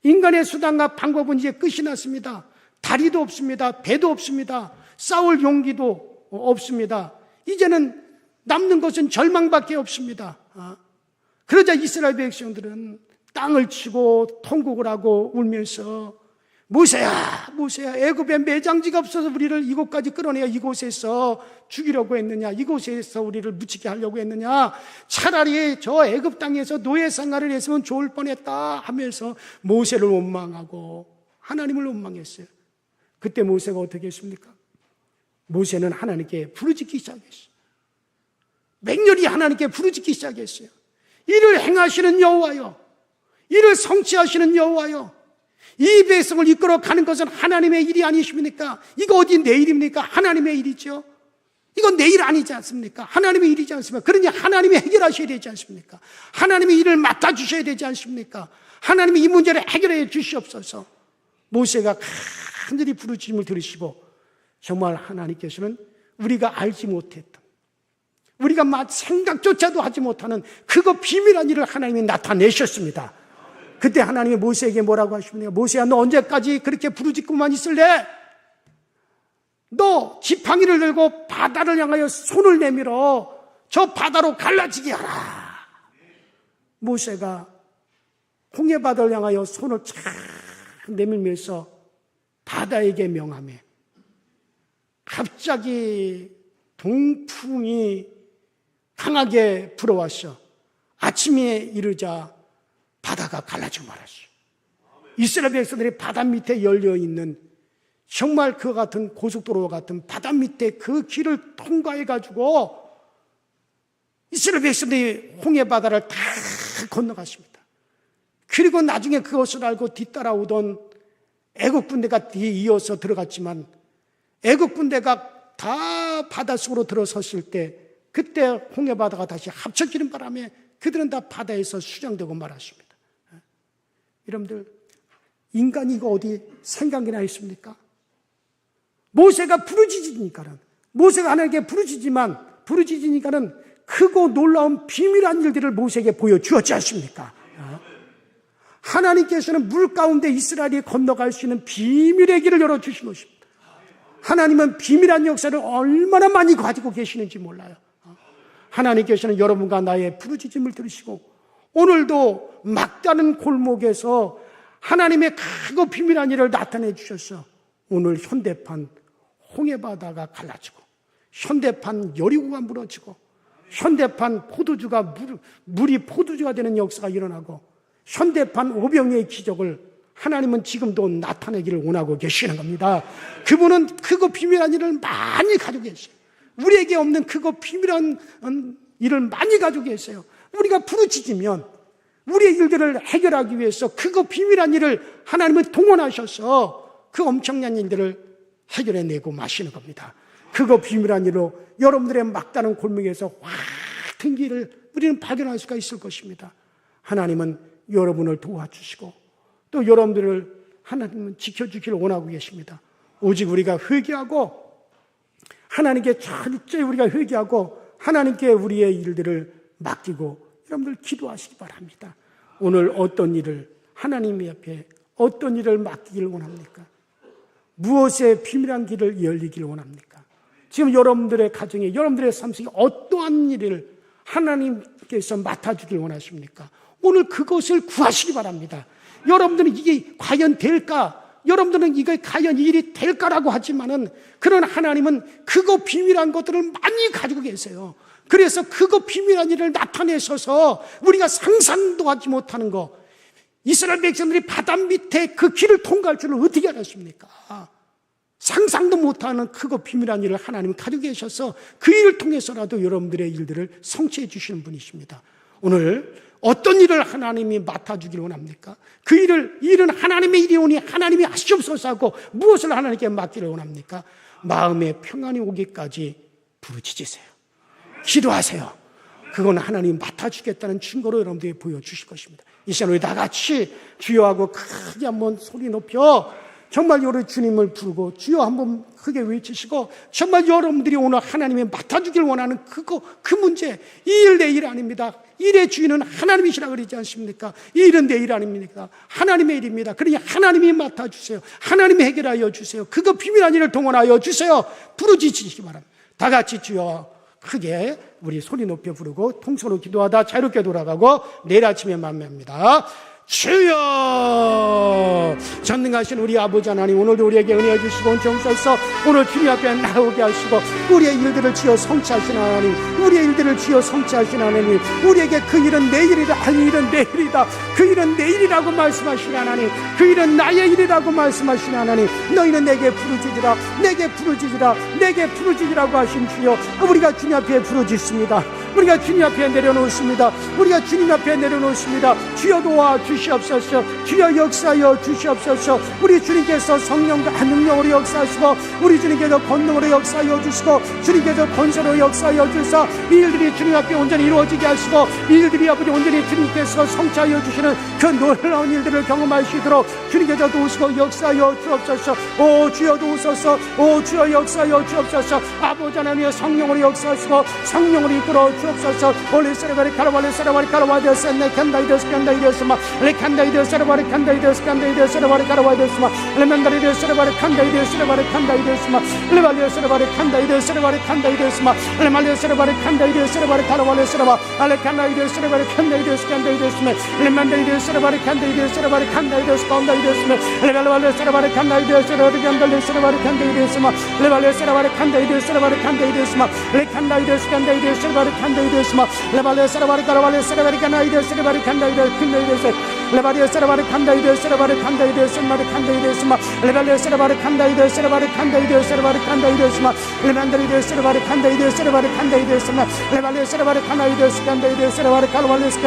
인간의 수단과 방법은 이제 끝이 났습니다. 다리도 없습니다. 배도 없습니다. 싸울 용기도 없습니다. 이제는 남는 것은 절망밖에 없습니다. 그러자 이스라엘 백성들은 땅을 치고 통곡을 하고 울면서 모세야 애굽에 매장지가 없어서 우리를 이곳까지 끌어내어 이곳에서 죽이려고 했느냐, 이곳에서 우리를 묻히게 하려고 했느냐, 차라리 저 애굽 땅에서 노예 생활을 했으면 좋을 뻔했다 하면서 모세를 원망하고 하나님을 원망했어요. 그때 모세가 어떻게 했습니까? 모세는 하나님께 부르짖기 시작했어요. 맹렬히 하나님께 부르짖기 시작했어요. 이를 행하시는 여호와여, 이를 성취하시는 여호와여, 이 백성을 이끌어 가는 것은 하나님의 일이 아니십니까? 이거 어디 내 일입니까? 하나님의 일이죠. 이건 내 일 아니지 않습니까? 하나님의 일이지 않습니까? 그러니 하나님이 해결하셔야 되지 않습니까? 하나님의 일을 맡아주셔야 되지 않습니까? 하나님이 이 문제를 해결해 주시옵소서. 모세가 간절히 부르짖음을 들으시고 정말 하나님께서는 우리가 알지 못했던, 우리가 생각조차도 하지 못하는 그거 비밀한 일을 하나님이 나타내셨습니다. 그때 하나님이 모세에게 뭐라고 하십니까? 모세야, 너 언제까지 그렇게 부르짖고만 있을래? 너 지팡이를 들고 바다를 향하여 손을 내밀어 저 바다로 갈라지게 하라. 모세가 홍해바다를 향하여 손을 쫙 내밀면서 바다에게 명하며 갑자기 동풍이 강하게 불어왔어. 아침에 이르자 바다가 갈라지고 말았어요. 이스라엘 백성들이 바다 밑에 열려있는 정말 그 같은 고속도로와 같은 바다 밑에 그 길을 통과해가지고 이스라엘 백성들이 홍해바다를 다 건너갔습니다. 그리고 나중에 그것을 알고 뒤따라오던 애국 군대가 뒤에 이어서 들어갔지만 애국 군대가 다 바닷속으로 들어섰을 때 그때 홍해바다가 다시 합쳐지는 바람에 그들은 다 바다에서 수장되고 말았습니다. 여러분들, 인간이 이거 어디 생각이나 있습니까? 모세가 부르짖으니까는, 모세가 하나님께 부르짖으니까는 크고 놀라운 비밀한 일들을 모세에게 보여주었지 않습니까? 하나님께서는 물 가운데 이스라엘이 건너갈 수 있는 비밀의 길을 열어주신 것입니다. 하나님은 비밀한 역사를 얼마나 많이 가지고 계시는지 몰라요. 하나님께서는 여러분과 나의 부르짖음을 들으시고 오늘도 막다른 골목에서 하나님의 크고 비밀한 일을 나타내 주셔서 오늘 현대판 홍해바다가 갈라지고 현대판 여리고가 무너지고 현대판 포도주가 물이 포도주가 되는 역사가 일어나고 현대판 오병이의 기적을 하나님은 지금도 나타내기를 원하고 계시는 겁니다. 그분은 크고 비밀한 일을 많이 가지고 계세요. 우리에게 없는 크고 비밀한 일을 많이 가지고 계세요. 우리가 부르짖으면 우리의 일들을 해결하기 위해서 크고 비밀한 일을 하나님은 동원하셔서 그 엄청난 일들을 해결해내고 마시는 겁니다. 크고 비밀한 일로 여러분들의 막다른 골목에서 확 튼 길을 우리는 발견할 수가 있을 것입니다. 하나님은 여러분을 도와주시고 또 여러분들을 하나님은 지켜주기를 원하고 계십니다. 오직 우리가 회개하고 하나님께 철저히 우리가 회개하고 하나님께 우리의 일들을 맡기고 여러분들 기도하시기 바랍니다. 오늘 어떤 일을 하나님 앞에 어떤 일을 맡기기를 원합니까? 무엇에 비밀한 길을 열리기를 원합니까? 지금 여러분들의 가정에 여러분들의 삶 속에 어떠한 일을 하나님께서 맡아주길 원하십니까? 오늘 그것을 구하시기 바랍니다. 여러분들은 이게 과연 될까? 여러분들은 이게 과연 이 일이 될까라고 하지만은 그런 하나님은 크고 비밀한 것들을 많이 가지고 계세요. 그래서 크고 비밀한 일을 나타내셔서 우리가 상상도 하지 못하는 거, 이스라엘 백성들이 바다 밑에 그 길을 통과할 줄을 어떻게 알았습니까? 상상도 못하는 크고 비밀한 일을 하나님이 가지고 계셔서 그 일을 통해서라도 여러분들의 일들을 성취해 주시는 분이십니다. 오늘 어떤 일을 하나님이 맡아주길 원합니까? 그 일은 하나님의 일이오니 하나님이 하시옵소서 하고 무엇을 하나님께 맡기를 원합니까? 마음의 평안이 오기까지 부르짖으세요. 기도하세요. 그건 하나님이 맡아주겠다는 증거로 여러분들이 보여주실 것입니다. 이 시간 우리 다 같이 주여 하고 크게 한번 소리 높여 정말 우리 주님을 부르고 주여 한번 크게 외치시고 정말 여러분들이 오늘 하나님이 맡아주길 원하는 그 문제, 이 일 내 일 아닙니다. 일의 주인은 하나님이시라 그러지 않습니까? 이 일은 내 일 아닙니까? 하나님의 일입니다. 그러니 하나님이 맡아주세요. 하나님이 해결하여 주세요. 그거 비밀한 일을 동원하여 주세요. 부르짖으시기 바랍니다. 다 같이 주여 크게 우리 소리 높여 부르고 통성으로 기도하다 자유롭게 돌아가고 내일 아침에 만납니다. 주여, 전능하신 우리 아버지 하나님, 오늘도 우리에게 은혜해 주시고 온정하셔서 오늘 주님 앞에 나오게 하시고 우리의 일들을 지어 성취하신 하나님, 우리의 일들을 지어 성취하신 하나님, 우리에게 그 일은 내일이다, 할 일은 내일이다, 그 일은 내일이라고 말씀하신 하나님, 그 일은 나의 일이라고 말씀하신 하나님, 너희는 내게 부르짖으라, 내게 부르짖으라, 내게 부르짖으라고 하신 주여, 우리가 주님 앞에 부르짖습니다. 우리가 주님 앞에 내려놓습니다. 우리가 주님 앞에 내려놓습니다. 주여 도와 주시옵소서. 주여 역사하여 주시옵소서. 우리 주님께서 성령과 능력으로 역사하시고 우리 주님께서 권능으로 역사하여 주시고 주님께서 권세로 역사하여 주사 이 일들이 주님 앞에 온전히 이루어지게 하시고 이 일들이 아버지 온전히 주님께서 성취하여 주시는 그 놀라운 일들을 경험하시도록 주님께서 도우시고 역사하여 주옵소서. 오 주여 도우소서. 오 주여 역사하여 주옵소서. 아버지 하나님의 성령으로 역사하시고 성령으로 이끌어 주옵소서. 올리 세레바리 카라바리 세레바리 카라바디오스 네 칸다이데스 칸다이데스마 레 칸다이데스 세레바리 칸다이데스 칸다이데스 세레바리 카라바디오스마 레멘다리데스 세레바리 칸다이데스 세레바리 칸다이데스마 레발리오 세레바리 칸다이데스 세레바리 칸다이데스마 레말리오 세레바리 칸다이데스 세레바리 카라바리 세레바 알레 칸다이데스 세레바리 칸다이데스 칸다이데스메 레멘다리데스 세레바리 칸다이데스 세레바리 칸다이데스 칸다이데스메 레발리오 세레바리 칸다이데스 세레바리 칸다이데스 세레바리 칸다이데스마 레발리오 세레바리 칸다이데스 세레바리 칸다이데스마 레 칸다이데스 칸다이데스 세레바리 칸다이데스마 레발리오 세레바리 카라바리 세레바리 칸다이데스 세레바리 칸다이데스 칸다이데스 레발리오 세레바리 칸다이데스 세레바리 칸다이데스 세레바리 칸다이데스마 레발리오 세레바리 칸다이데스 세레바리 칸다이데스 세레바리 칸다이데스마 레만다리데스 세레바리 칸다이데스 세레바리 칸다이데스마 레발리오 세레바리 칸다이데스 칸다이데스 세레바리 카라바리스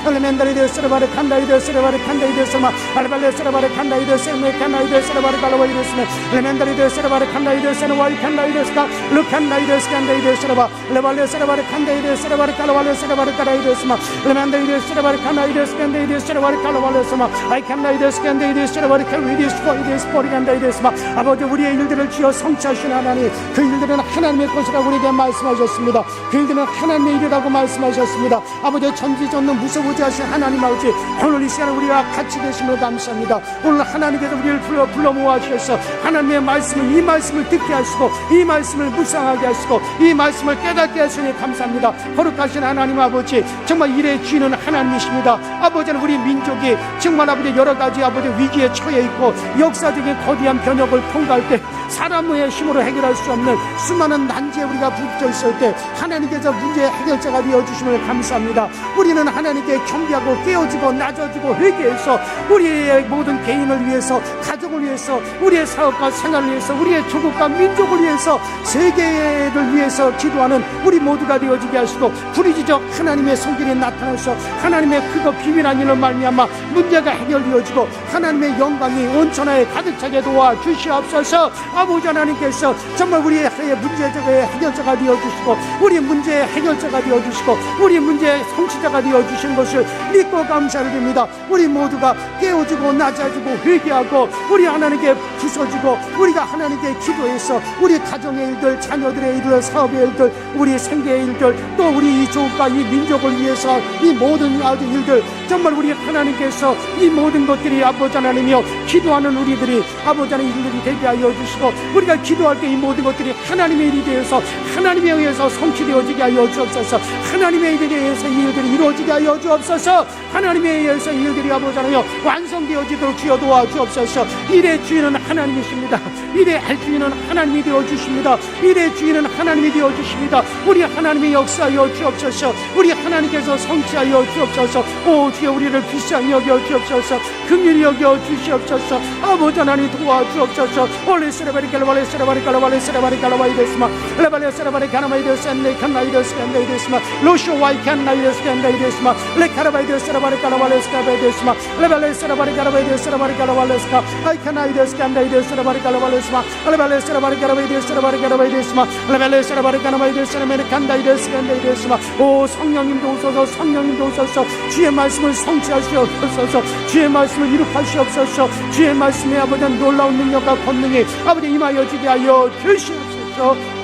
엘레멘다리 데스라바르 칸다이 데스라바르 칸다이 데스마 알발레 스라바르 칸다이 데스메 칸다이 데스라바르 갈로바이 데스메 엘레멘다리 데스라바르 칸다이 데스나 와이 칸다이 데스가 루칸다이 데스칸다이 데스라바 레발레 스라바르 칸다이 데스라바르 갈로발레 스라바르 카라이 데스마 엘레멘다리 데스라바르 칸다이 데스칸다이 데스라바르 갈로발레 스마 아이 칸다이 데스칸다이 데스라바르 칼위 데스포이 데스포리 칸다이 데스마 아버지 우리의 일들을 주여 성취하신 하나님 그 일들은 하나님의 것이라고 우리에게 말씀하셨습니다. 그 일들은 하나님의 일이라고 말씀하셨습니다. 아버지 전지전능 무서우지 하신 하나님 아버지 오늘 이 시간에 우리가 같이 계심을 감사합니다. 오늘 하나님께서 우리를 불러 모아주셔서 하나님의 말씀을 이 말씀을 듣게 하시고 이 말씀을 묵상하게 하시고 이 말씀을 깨닫게 하시니 감사합니다. 거룩하신 하나님 아버지 정말 일의 주인은 하나님이십니다. 아버지는 우리 민족이 정말 아버지 여러 가지 아버지 위기에 처해 있고 역사적인 거대한 변혁을 통과할 때 사람의 힘으로 해결할 수 없는 수많은 난제에 우리가 부딪혀 있을 때 하나님께서 문제의 해결자가 되어주심을 감사합니다. 우리는 하나님께 겸비하고 깨어지고 낮아지고 회개해서 우리의 모든 개인을 위해서 가족을 위해서 우리의 사업과 생활을 위해서 우리의 조국과 민족을 위해서 세계를 위해서 기도하는 우리 모두가 되어지게 하시고 부르짖어 하나님의 손길이 나타나서 하나님의 크고 비밀한 일로 말미암아 문제가 해결되어지고 하나님의 영광이 온 천하에 가득 차게 도와주시옵소서. 아버지 하나님께서 정말 우리의 문제의 해결자가 되어주시고 우리 문제의 해결자가 되어주시고 우리 문제의 성취자가 되어주신 것을 믿고 감사를 드립니다. 우리 모두가 깨어지고 낮아지고 회개하고 우리 하나님께 부서지고 우리가 하나님께 기도해서 우리 가정의 일들 자녀들의 일들 사업의 일들 우리 생계의 일들 또 우리 이 조국과 이 민족을 위해서 이 모든 아주 일들 정말 우리 하나님께서 이 모든 것들이 아버지 하나님이여 기도하는 우리들이 아버지 하나님 일들이 되게 하여 주시고 우리가 기도할 때 이 모든 것들이 하나님의 일이 되어서 하나님에 의해서 성취되어지게 하여 주옵소서. 하나님의 일에 의해서 이 일들이 이루어지게 하여 주옵소서. 하나님에 의해서 이 일들이 아버지 하나님 완성되어지도록 주여 도와주옵소서. 일의 주인은 하나님이십니다. 일의 주인은 하나님이 되어주십니다. 일의 주인은 하나님이 되어주십니다. 우리 하나님의 역사하여 주옵소서. 우리 하나님께서 성취하여 주옵소서. 오 주여 우리를 비싼 여겨 주옵소서. 긍휼히 여겨 주시옵소서. 아버지 하나님 도와주옵소서. 올레 세레바리 갈바레 세레바리 갈바레 세레바리 갈바이 데스마 레바레 세레바리 가나마이 데스네 칸나이 데스네 데스마 로쇼 와이 칸나이 데스네 데스마 레 카라바이 데스레바리 갈바레 세레바리 데스마 레바레 세레바리 갈바이 데스레바리 갈바레 스카 아이 칸나이 데스네 데스레바리 갈바레 스마 레바레 세레바리 갈바이 데스레바리 갈바이 데스마 레바레 세레바리 가나마이 데스네 칸나이 데스네 데스마 오 성령님도 오소서 성령님도 오소서 주의 말씀을 성취하시옵소서. 주의 말씀을 이룩하시옵소서. 주의 말씀에 아버지 놀라운 능력과 권능이 아버지 임하여 주게 하여 주시옵소서.